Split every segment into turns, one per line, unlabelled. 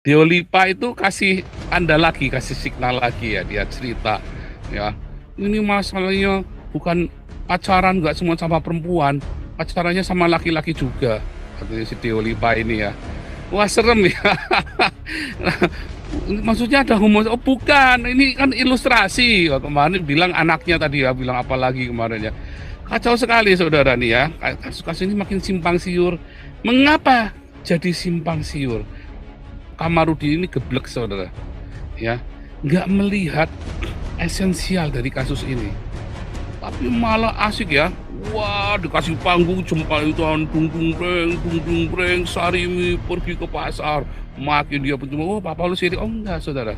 Deolipa itu kasih tanda lagi, kasih signal lagi ya, dia cerita ya. Ini masalahnya bukan pacaran nggak semua sama perempuan, pacarannya sama laki-laki juga, katanya si Deolipa ini ya. Wah serem ya. Maksudnya ada homo, oh bukan, ini kan ilustrasi. Wah, kemarin bilang anaknya tadi ya, bilang apa lagi kemarin ya. Kacau sekali saudara nih ya, kasus-kasus ini makin simpang siur. Mengapa jadi simpang siur? Kamarudin ini geblek saudara, ya nggak melihat esensial dari kasus ini, tapi malah asik ya. Wah dikasih panggung jempol itu dung dung breng, Sarimi pergi ke pasar, makin dia berjumpa, oh papa lu sirik, oh enggak saudara.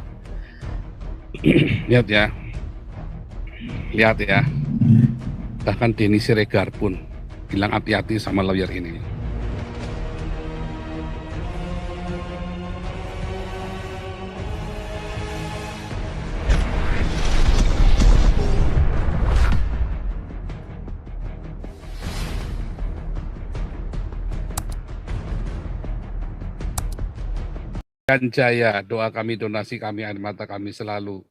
Lihat ya, lihat ya, bahkan Denny Siregar pun bilang hati-hati sama lawyer ini. Dan jaya, doa kami, donasi kami, air mata kami selalu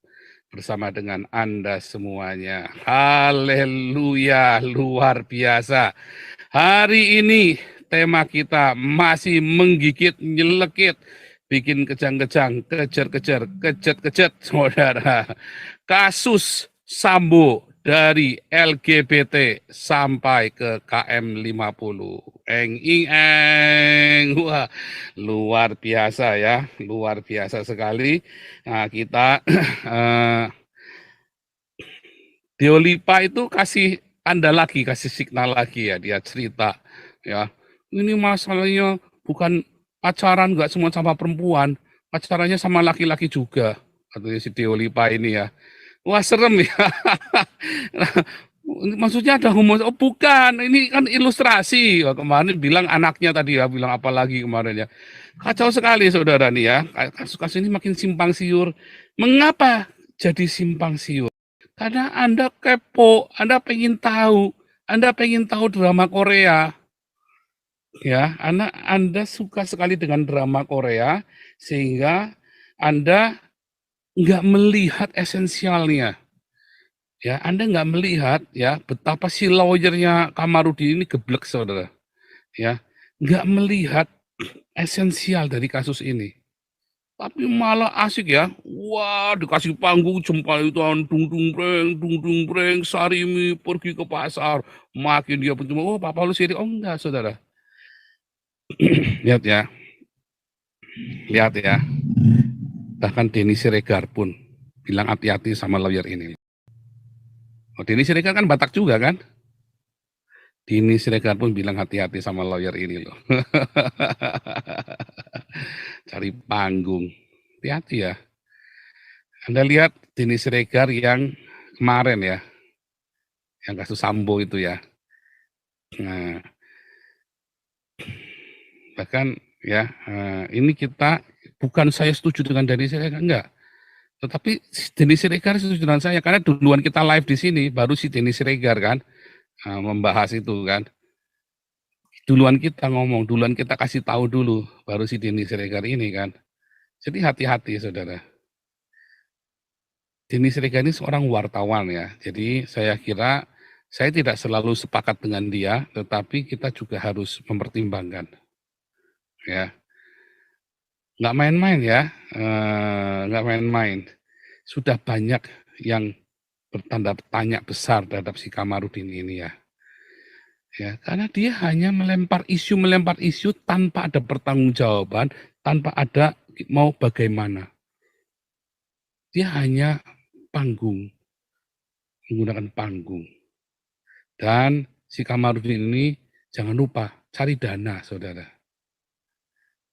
bersama dengan Anda semuanya. Haleluya, luar biasa. Hari ini tema kita masih menggigit, nyelekit, bikin kejang-kejang, kejar-kejar, kejet-kejet, saudara. Kasus Sambo dari LGBT sampai ke KM50. Eng ing eng. Wah, luar biasa ya, luar biasa sekali. Nah, kita Deolipa itu kasih tanda lagi, kasih signal lagi ya, dia cerita ya. Ini masalahnya bukan pacaran nggak semua sama perempuan, pacarannya sama laki-laki juga, katanya si Deolipa ini ya. Wah serem ya. Maksudnya ada homo, oh bukan, ini kan ilustrasi. Wah, kemarin bilang anaknya tadi ya, bilang apa lagi kemarin ya. Kacau sekali saudara nih ya, kasus-kasus ini makin simpang siur. Mengapa jadi simpang siur? Karena Anda kepo, Anda pengen tahu drama Korea. Ya, Anda suka sekali dengan drama Korea, sehingga Anda nggak melihat esensialnya. Ya, Anda nggak melihat ya betapa si lawyernya Kamarudin ini geblek saudara. Ya, nggak melihat esensial dari kasus ini. Tapi malah asik ya. Wah, dikasih panggung jempol itu dung dung breng, Sarimi pergi ke pasar, makin dia berjumpa, oh papa lu sirik, oh enggak saudara. Lihat ya, lihat ya. Bahkan Denny Siregar pun bilang hati-hati sama lawyer ini. Oh, Denny Siregar kan Batak juga kan? Denny Siregar pun bilang hati-hati sama lawyer ini loh. Cari panggung. Hati-hati ya. Anda lihat Denny Siregar yang kemarin ya, yang kasus Sambo itu ya. Nah, bahkan ya, ini kita bukan saya setuju dengan Denny Siregar, enggak. Tetapi Denny Siregar setuju dengan saya, karena duluan kita live di sini, baru si Denny Siregar kan, membahas itu kan. Duluan kita ngomong, duluan kita kasih tahu dulu, baru si Denny Siregar ini kan. Jadi hati-hati saudara. Denny Siregar ini seorang wartawan ya, jadi saya kira saya tidak selalu sepakat dengan dia, tetapi kita juga harus mempertimbangkan. Ya, nggak main-main ya, nggak main-main. Sudah banyak yang bertanda tanya besar terhadap si Kamarudin ini ya. Ya, karena dia hanya melempar isu tanpa ada pertanggungjawaban, tanpa ada mau bagaimana. Dia hanya panggung, menggunakan panggung. Dan si Kamarudin ini jangan lupa cari dana, saudara.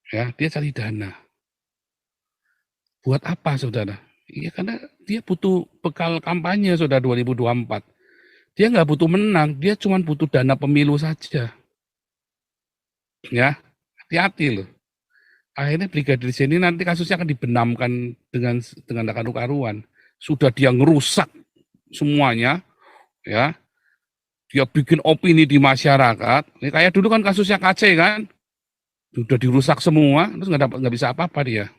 Ya, dia cari dana. Buat apa, saudara? Iya, karena dia butuh bekal kampanye, saudara, 2024. Dia nggak butuh menang, dia cuma butuh dana pemilu saja. Ya, hati-hati loh. Akhirnya Brigadir J ini nanti kasusnya akan dibenamkan dengan karu-karuan. Sudah dia ngerusak semuanya, ya. Dia bikin opini di masyarakat. Ini kayak dulu kan kasusnya KC kan, sudah dirusak semua, terus nggak bisa apa-apa dia.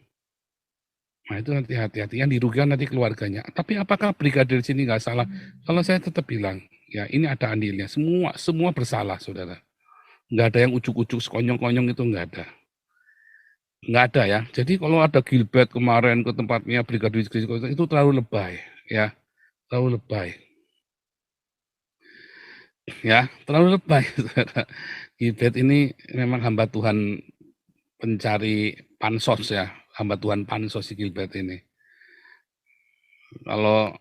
Nah itu nanti hati-hati, yang dirugikan nanti keluarganya. Tapi apakah brigadir sini nggak salah? Kalau saya tetap bilang, ya ini ada andilnya. Semua bersalah, saudara. Nggak ada yang ujuk-ujuk sekonyong-konyong, itu nggak ada. Nggak ada ya. Jadi kalau ada Gilbert kemarin ke tempatnya brigadir itu terlalu lebay, ya, terlalu lebay, ya, terlalu lebay. Saudara. Gilbert ini memang hamba Tuhan pencari pansos ya, hamba Tuhan pansos si Gilbert ini. Kalau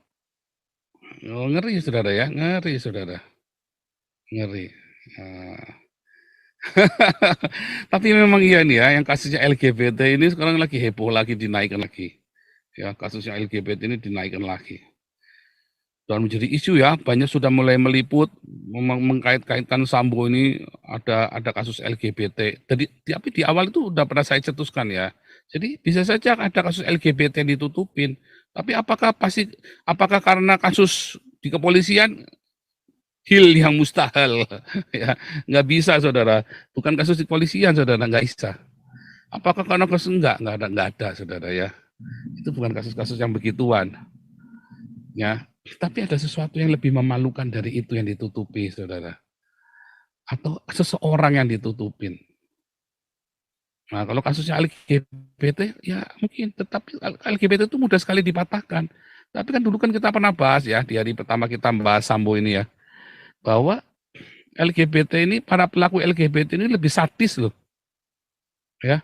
ngeri saudara ya, ngeri saudara, ngeri. Nah, tapi memang iya nih ya, yang kasusnya LGBT ini sekarang lagi heboh lagi, dinaikkan lagi. Ya, kasusnya LGBT ini dinaikkan lagi. Dan menjadi isu ya, banyak sudah mulai meliput, mengkait-kaitkan Sambo ini ada kasus LGBT. Tapi di awal itu udah pernah saya cetuskan ya. Jadi bisa saja ada kasus LGBT yang ditutupin. Tapi apakah karena kasus di kepolisian hil yang mustahil ya, nggak bisa saudara, bukan kasus di kepolisian saudara, nggak bisa. Apakah karena kasus nggak ada saudara ya, itu bukan kasus-kasus yang begituan ya. Tapi ada sesuatu yang lebih memalukan dari itu yang ditutupi saudara, atau seseorang yang ditutupin. Nah kalau kasusnya LGBT ya mungkin, tetapi LGBT itu mudah sekali dipatahkan. Tapi kan dulu kan kita pernah bahas ya, di hari pertama kita bahas Sambo ini ya, bahwa LGBT ini, para pelaku LGBT ini lebih sadis loh, ya.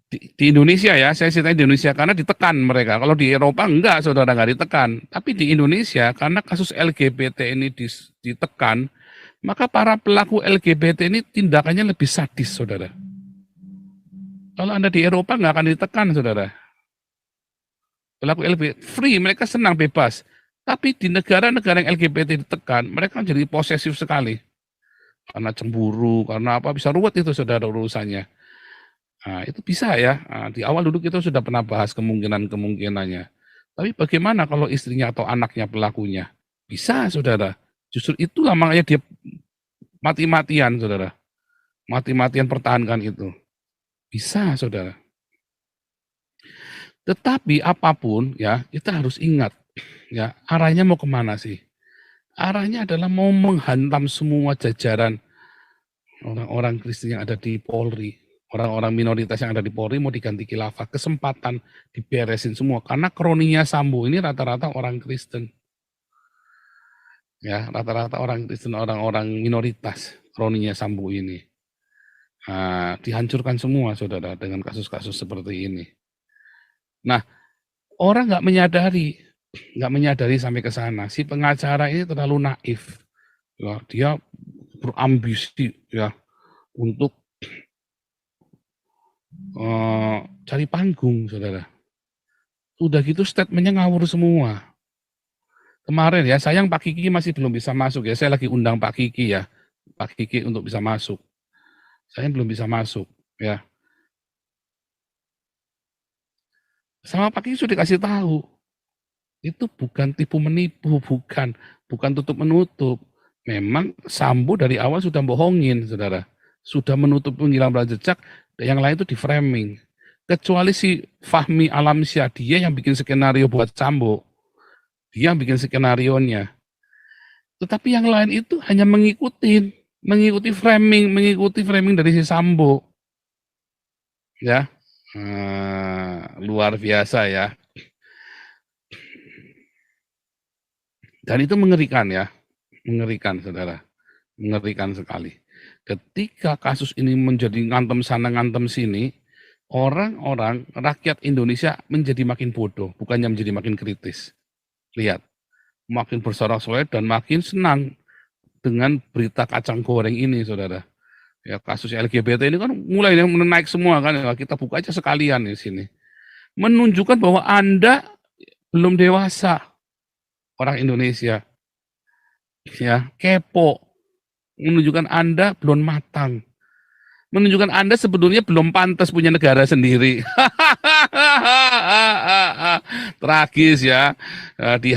Di Indonesia ya, saya cerita di Indonesia karena ditekan mereka. Kalau di Eropa enggak, saudara, nggak ditekan. Tapi di Indonesia karena kasus LGBT ini ditekan, maka para pelaku LGBT ini tindakannya lebih sadis, saudara. Kalau Anda di Eropa nggak akan ditekan, saudara. Pelaku LGBT free, mereka senang bebas. Tapi di negara-negara yang LGBT ditekan, mereka jadi posesif sekali. Karena cemburu, karena apa, bisa ruwet itu saudara urusannya. Nah, itu bisa ya. Nah, di awal dulu kita sudah pernah bahas kemungkinan-kemungkinannya. Tapi bagaimana kalau istrinya atau anaknya pelakunya? Bisa, saudara. Justru itulah makanya dia mati-matian, saudara. Mati-matian pertahankan itu. Bisa, saudara. Tetapi apapun ya, kita harus ingat ya, arahnya mau kemana sih? Arahnya adalah mau menghantam semua jajaran orang-orang Kristen yang ada di Polri. Orang-orang minoritas yang ada di Polri mau diganti khilafah, kesempatan diberesin semua. Karena kroninya Sambo ini rata-rata orang Kristen. Ya, rata-rata orang Kristen, orang-orang minoritas kroninya Sambo ini. Nah, dihancurkan semua, saudara, dengan kasus-kasus seperti ini. Nah, orang nggak menyadari sampai ke sana. Si pengacara ini terlalu naif. Ya, dia berambisi ya untuk cari panggung, saudara. Udah gitu statementnya ngawur semua. Kemarin ya, sayang Pak Kiki masih belum bisa masuk ya. Saya lagi undang Pak Kiki ya, Pak Kiki untuk bisa masuk. Saya belum bisa masuk ya. Sama Pak Kiki sudah dikasih tahu. Itu bukan tipu menipu, bukan tutup menutup. Memang Sambo dari awal sudah bohongin, saudara. Sudah menutup penghilangkan jejak, yang lain itu di framing. Kecuali si Fahmi Alamsyah, dia yang bikin skenario buat Sambo. Dia yang bikin skenario-nya. Tetapi yang lain itu hanya mengikuti framing dari si Sambo. Ya, luar biasa ya. Dan itu mengerikan ya, mengerikan saudara, mengerikan sekali. Ketika kasus ini menjadi ngantem sana ngantem sini, orang-orang rakyat Indonesia menjadi makin bodoh, bukannya menjadi makin kritis. Lihat, makin bersorak-sorai dan makin senang dengan berita kacang goreng ini, saudara. Ya, kasus LGBT ini kan mulai naik semua kan, kita buka aja sekalian di sini. Menunjukkan bahwa Anda belum dewasa, orang Indonesia. Ya, kepo. Menunjukkan Anda belum matang. Menunjukkan Anda sebetulnya belum pantas punya negara sendiri. Tragis ya, di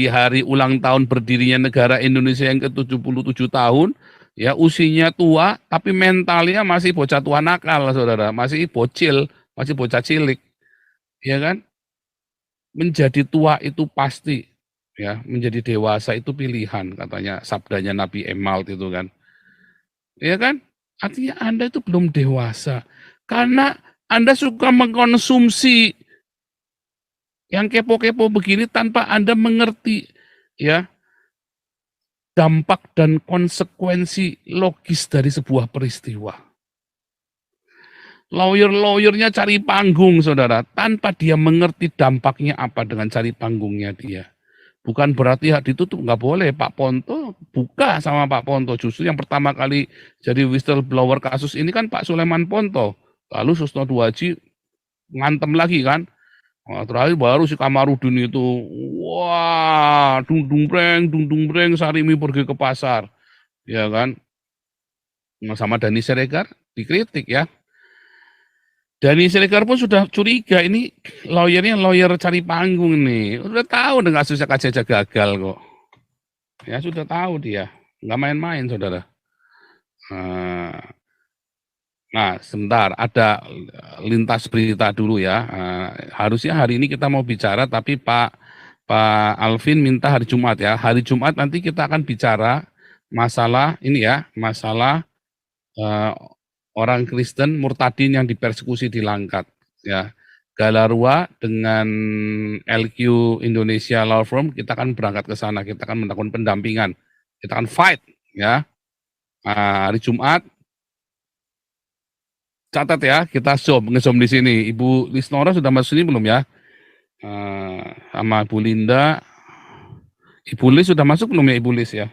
hari ulang tahun berdirinya negara Indonesia yang ke-77 tahun, ya usianya tua tapi mentalnya masih bocah tua nakal, saudara, masih bocil, masih bocah cilik. ya kan? Menjadi tua itu pasti, ya, menjadi dewasa itu pilihan katanya sabdanya Nabi Emalt itu kan. Ya kan? Artinya Anda itu belum dewasa karena Anda suka mengkonsumsi yang kepo-kepo begini tanpa Anda mengerti ya dampak dan konsekuensi logis dari sebuah peristiwa. Lawyer-lawyernya cari panggung, saudara, tanpa dia mengerti dampaknya apa dengan cari panggungnya dia. Bukan berarti hak ditutup, nggak boleh. Pak Ponto buka sama Pak Ponto. Justru yang pertama kali jadi whistleblower kasus ini kan Pak Sulaiman Ponto. Lalu Susno Duaji ngantem lagi kan. Nah, terakhir baru si Kamarudin itu, wah, dung breng, Sarimi pergi ke pasar, ya kan? Sama Dani Siregar dikritik ya. Dani Siregar pun sudah curiga ini lawyernya lawyer cari panggung nih. Udah tahu dengan kasusnya KJJ gagal kok. Ya sudah tahu dia, nggak main-main saudara. Nah, sebentar, ada lintas berita dulu ya. Harusnya hari ini kita mau bicara, tapi Pak Alvin minta hari Jumat ya. Hari Jumat nanti kita akan bicara masalah ini ya, masalah eh, orang Kristen murtadin yang dipersekusi di Langkat ya. Galarua dengan LQ Indonesia Law Firm kita akan berangkat ke sana, kita akan melakukan pendampingan, kita akan fight ya. Hari Jumat catat ya, kita nge-zoom di sini. Ibu Lisnora sudah masuk sini belum ya? Sama Bu Linda. Ibu Lis sudah masuk belum ya Ibu Lis ya?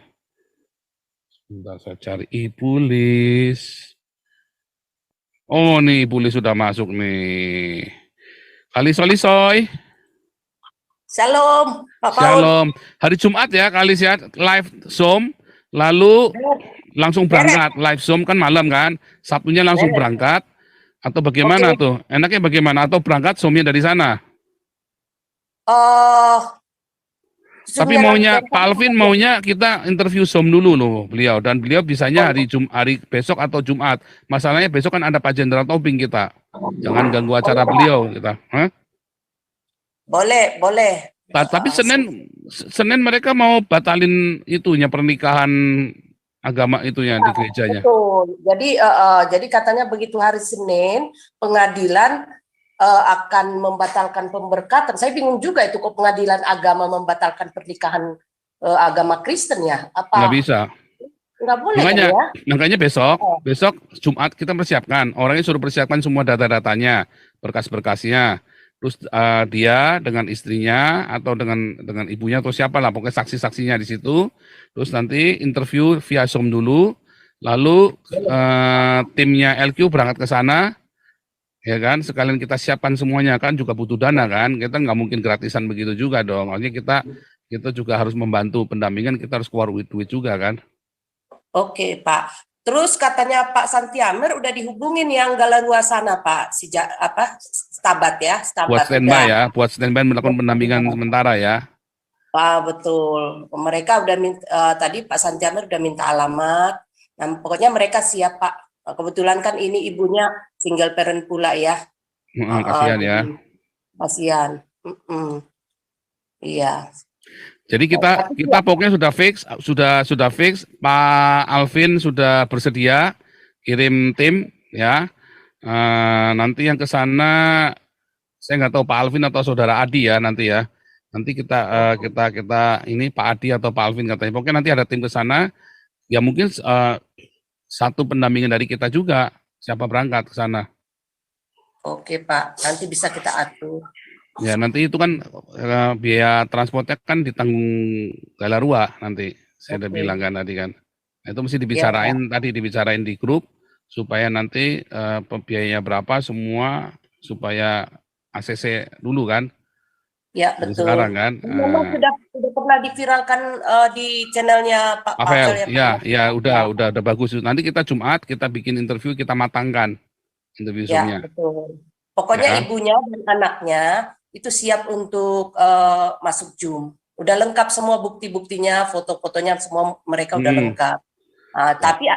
Sebentar saya cari Ibu Lis. Oh nih Ibu Lis sudah masuk nih. Kali Solisoy.
Shalom, Pak Paul.
Shalom. Hari Jumat ya kali ya live Zoom. Lalu langsung berangkat. Live Zoom kan malam kan. Sabtunya langsung berangkat. Atau bagaimana tuh? Enaknya bagaimana? Atau berangkat Zoom-nya dari sana? Tapi maunya Pak Alvin maunya kita interview Zoom dulu loh beliau, dan beliau bisanya hari besok atau Jumat. Masalahnya besok kan ada Pak Jenderal Tobing kita. Jangan ganggu acara beliau kita. Hah?
Boleh.
Tapi Senin mereka mau batalin itunya pernikahan agama itunya di gerejanya.
Betul. Jadi katanya begitu hari Senin pengadilan akan membatalkan pemberkatan. Saya bingung juga itu kok pengadilan agama membatalkan pernikahan agama Kristen ya? Apa?
Nggak bisa.
Nggak boleh ya?
Makanya besok Jumat kita persiapkan. Orangnya suruh persiapkan semua data-datanya, berkas-berkasnya. Terus dia dengan istrinya atau dengan ibunya atau siapa lah, pokoknya saksi-saksinya di situ. Terus nanti interview via Zoom dulu. Lalu timnya LQ berangkat ke sana. Ya kan, sekalian kita siapkan semuanya kan juga butuh dana kan, kita nggak mungkin gratisan begitu juga dong. Maksudnya kita juga harus membantu pendampingan, kita harus keluar duit juga kan.
Oke Pak. Terus katanya Pak Santiamer udah dihubungin yang Galarua sana Pak, Stabat ya.
Buat standby ya, buat standby melakukan pendampingan sementara ya.
Betul. Mereka udah tadi Pak Santiamer udah minta alamat. Nah, pokoknya mereka siap Pak. Kebetulan kan ini ibunya single parent pula ya.
Kasihan ya.
Kasihan. Iya.
Jadi kita pokoknya sudah fix. Pak Alvin sudah bersedia kirim tim ya. Nanti yang ke sana saya nggak tahu Pak Alvin atau saudara Adi ya nanti ya. Nanti kita ini Pak Adi atau Pak Alvin katanya. Pokoknya nanti ada tim ke sana. Ya mungkin satu pendampingan dari kita juga, siapa berangkat ke sana.
Oke Pak, nanti bisa kita atur.
Ya nanti itu kan biaya transportnya kan ditanggung Galarua nanti, saya udah bilang kan tadi kan. Nah, itu mesti dibicarain di grup, supaya nanti biayanya berapa semua, supaya ACC dulu kan.
Ya betul.
Sekarang kan.
Memang sudah pernah diviralkan di channelnya Pak Pavel
ya. Ya udah bagus. Nanti kita Jumat kita bikin interview, kita matangkan interview Zoom-nya.
Ya betul. Pokoknya ibunya dan anaknya itu siap untuk masuk Zoom. Udah lengkap semua bukti-buktinya, foto-fotonya semua mereka udah lengkap. Tapi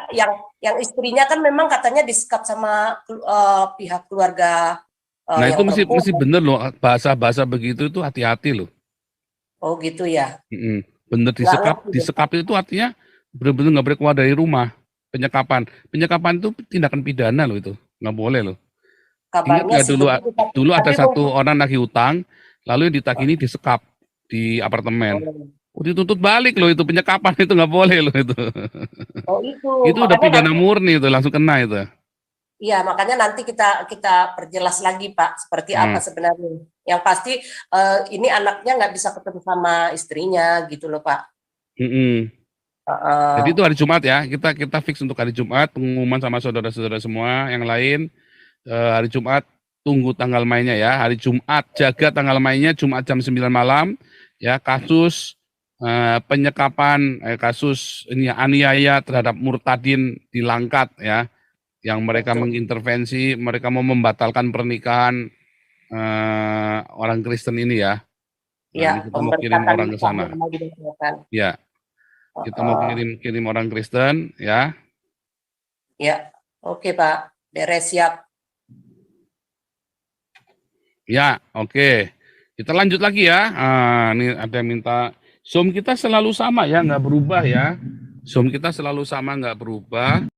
yang istrinya kan memang katanya disekap sama pihak keluarga
Nah itu
yang
mesti
perempuan.
bener loh, bahasa-bahasa begitu itu hati-hati loh.
Oh gitu ya.
Mm-mm. Bener
Nggak
disekap,
ngerti deh Pak.
disekap itu artinya bener-bener nggak boleh keluar dari rumah. Penyekapan, penyekapan itu tindakan pidana loh itu, nggak boleh loh. Ingat
Kabarnya
nggak
sih begitu,
dulu ada
tapi
satu
mungkin
orang nagih utang, lalu yang ditagih ini disekap di apartemen.
oh,
Oh, dituntut balik loh itu penyekapan itu nggak boleh loh itu.
oh itu
Itu udah
makanya
pidana
nanti
murni itu langsung kena itu.
iya, makanya nanti kita perjelas lagi Pak, seperti apa
Hmm.
sebenarnya. Yang pasti ini anaknya nggak bisa ketemu sama istrinya gitu loh Pak.
Mm-mm. Jadi itu
Heeh.
hari Jumat ya, kita fix untuk hari Jumat pengumuman sama saudara-saudara semua yang lain. Hari Jumat tunggu tanggal mainnya ya. Hari Jumat jaga tanggal mainnya Jumat jam 9 malam ya. Kasus penyekapan kasus ini ya, aniaya terhadap murtadin di Langkat ya, yang mereka
Betul.
mengintervensi, mereka mau membatalkan pernikahan orang Kristen ini ya. Nah,
Iya,
ini kita mau kirim
pemberkatan
orang ke
nikahnya
sana.
lagi kan.
Ya, kita mau
Heeh.
kirim orang Kristen ya.
Ya, oke Pak, beres siap.
Ya, oke. Kita lanjut lagi ya. Ini ada yang minta Zoom kita selalu sama ya, nggak berubah ya. Zoom kita selalu sama, nggak berubah.